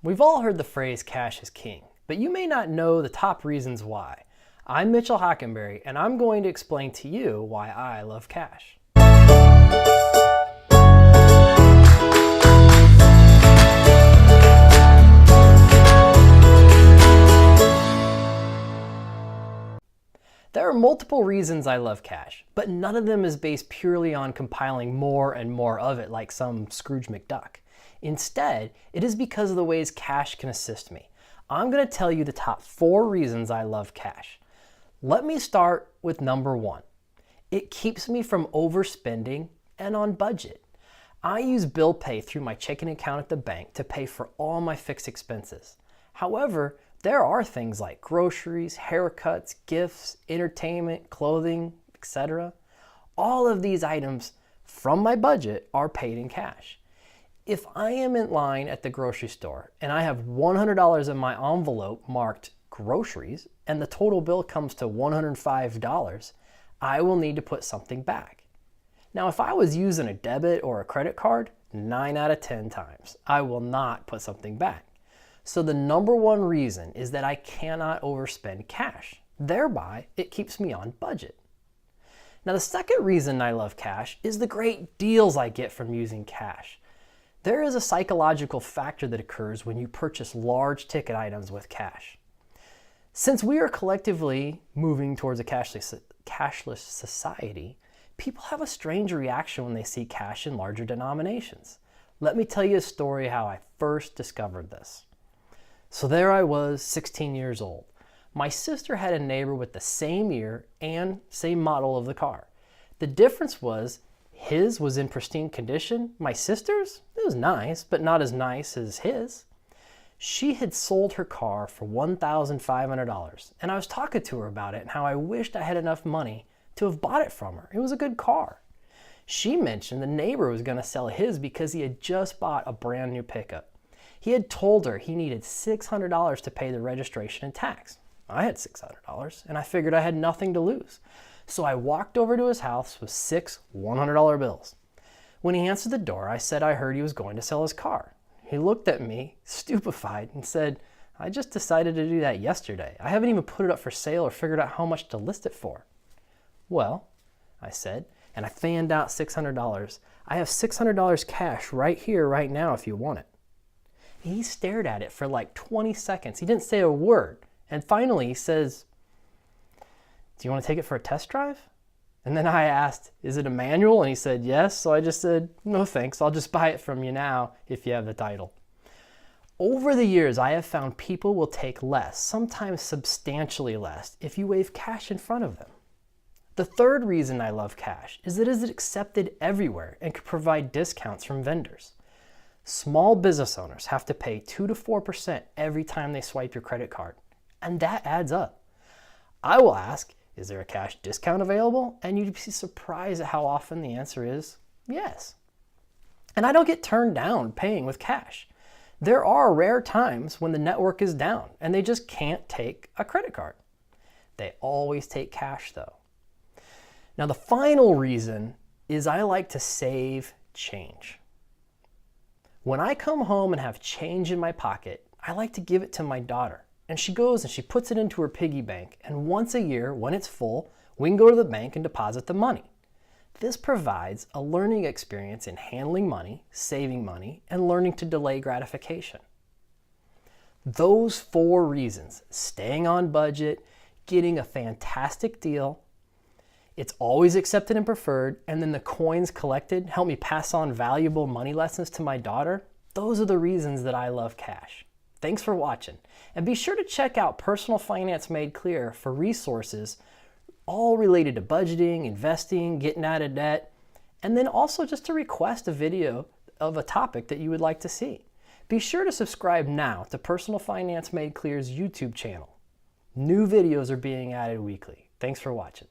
We've all heard the phrase cash is king, but you may not know the top reasons why. I'm Mitchell Hockenbury, and I'm going to explain to you why I love cash. There are multiple reasons I love cash, but none of them is based purely on compiling more and more of it like some Scrooge McDuck. Instead, it is because of the ways cash can assist me. I'm going to tell you the top 4 reasons I love cash. Let me start with number 1. It keeps me from overspending and on budget. I use bill pay through my checking account at the bank to pay for all my fixed expenses. However, there are things like groceries, haircuts, gifts, entertainment, clothing, etc. All of these items from my budget are paid in cash. If I am in line at the grocery store and I have $100 in my envelope marked groceries and the total bill comes to $105, I will need to put something back. Now, if I was using a debit or a credit card, 9 out of 10 times, I will not put something back. So the number 1 reason is that I cannot overspend cash. Thereby, it keeps me on budget. Now, the second reason I love cash is the great deals I get from using cash. There is a psychological factor that occurs when you purchase large ticket items with cash. Since we are collectively moving towards a cashless society, people have a strange reaction when they see cash in larger denominations. Let me tell you a story how I first discovered this. So there I was, 16 years old. My sister had a neighbor with the same year and same model of the car. The difference was his was in pristine condition. My sister's, it was nice, but not as nice as his. She had sold her car for $1,500, and I was talking to her about it and how I wished I had enough money to have bought it from her. It was a good car. She mentioned the neighbor was going to sell his because he had just bought a brand new pickup. He had told her he needed $600 to pay the registration and tax. I had $600, and I figured I had nothing to lose. So I walked over to his house with 6 $100 bills. When he answered the door, I said I heard he was going to sell his car. He looked at me, stupefied, and said, "I just decided to do that yesterday. I haven't even put it up for sale or figured out how much to list it for." "Well," I said, and I fanned out $600. "I have $600 cash right here, right now, if you want it." He stared at it for like 20 seconds. He didn't say a word. And finally he says, "Do you want to take it for a test drive?" And then I asked, "Is it a manual?" And he said, "Yes." So I just said, "No thanks, I'll just buy it from you now if you have the title." Over the years, I have found people will take less, sometimes substantially less, if you wave cash in front of them. The third reason I love cash is that it is accepted everywhere and can provide discounts from vendors. Small business owners have to pay 2 to 4% every time they swipe your credit card, and that adds up. I will ask, "Is there a cash discount available?" And you'd be surprised at how often the answer is yes. And I don't get turned down paying with cash. There are rare times when the network is down and they just can't take a credit card. They always take cash though. Now the final reason is I like to save change. When I come home and have change in my pocket, I like to give it to my daughter. And she goes and she puts it into her piggy bank. And once a year, when it's full, we can go to the bank and deposit the money. This provides a learning experience in handling money, saving money, and learning to delay gratification. Those 4 reasons, staying on budget, getting a fantastic deal, it's always accepted and preferred, and then the coins collected help me pass on valuable money lessons to my daughter. Those are the reasons that I love cash. Thanks for watching, and be sure to check out Personal Finance Made Clear for resources all related to budgeting, investing, getting out of debt, and then also just to request a video of a topic that you would like to see. Be sure to subscribe now to Personal Finance Made Clear's YouTube channel. New videos are being added weekly. Thanks for watching.